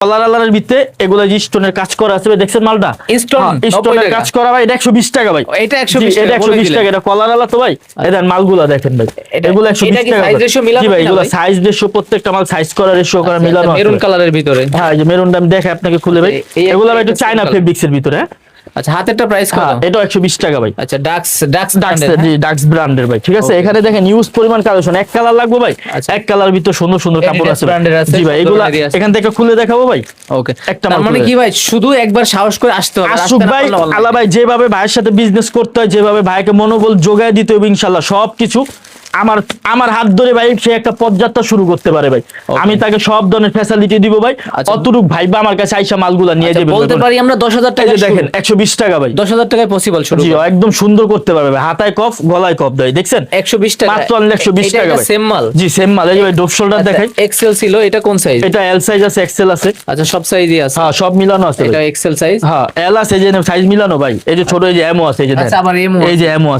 কলার আলারের ভিতরে এগুলা যে স্টোনের কাজ করা আছে দেখছেন মালটা স্টোনের কাজ করা ভাই, এটা 120 টাকা ভাই। এটা 120 এটা 120 টাকা, এটা কলার আলা তো ভাই। এই মালগুলা দেখেন ভাই, এগুলো 120 টাকা জি ভাই। এগুলো সাইজ রেশিও, প্রত্যেকটা মাল সাইজ করা রেশিও করা মিলানো আছে মেরুন কালারের ভিতরে। হ্যাঁ, যে মেরুনটা আমি দেখাই আপনাকে খুলে ভাই। এগুলো ভাই একটু চায়না ফেব্রিক্স এর ভিতরে। আচ্ছা, হাতেরটা প্রাইস কত? এটা 120 টাকা ভাই। আচ্ছা, ডাক্স জি, ডাক্স ব্র্যান্ডের ভাই। ঠিক আছে, এখানে দেখেন ইউজ পরিমাণ কালেকশন। এক কালার লাগবে ভাই, এক কালার ভিতর সুন্দর সুন্দর কাপড় আছে জি ভাই। এগুলো এখান থেকে খুলে দেখাবো ভাই। ওকে, একটা তার মানে কি ভাই, শুধু একবার সাহস করে আসতে হবে। আসুক ভাই, আলা ভাই যেভাবে ভাইয়ের সাথে বিজনেস করতে হয়, যেভাবে ভাইকে মনোবল যোগায় দিতে হবে, ইনশাআল্লাহ সবকিছু আমার হাত ধরে ভাই সে একটা পদযাত্রা শুরু করতে পারে ভাই। আমি তাকে সব ধরনের ফ্যাসিলিটি দিব ভাই। অতটুক ভাই বা আমার কাছে আইসা মালগুলা নিয়ে যাবে। বলতে পারি আমরা 10,000 টাকা দেখেন 120 টাকা ভাই। 10,000 টাকায় পসিবল শুরু। জি, একদম সুন্দর করতে পারবে ভাই। হাতায় কফ, গলায় কফ দেয়, দেখছেন 120 টাকা মাত্র 120 টাকা ভাই। সেম মাল? জি, সেম মাল। এই যে ভাই ডোপ শোল্ডার দেখাই। এক্সেল ছিল, এটা কোন সাইজ? এটা এল সাইজ আছে, এক্সেল আছে। আচ্ছা, সব সাইজই আছে? হ্যাঁ, সব মিলানো আছে। এটা এক্সেল সাইজ? হ্যাঁ, এল আছে, যে সাইজ মিলানো ভাই। এই যে ছোট, এই যে এমও আছে, এই যে আচ্ছা, আবার এমও, এই যে এমও আছে।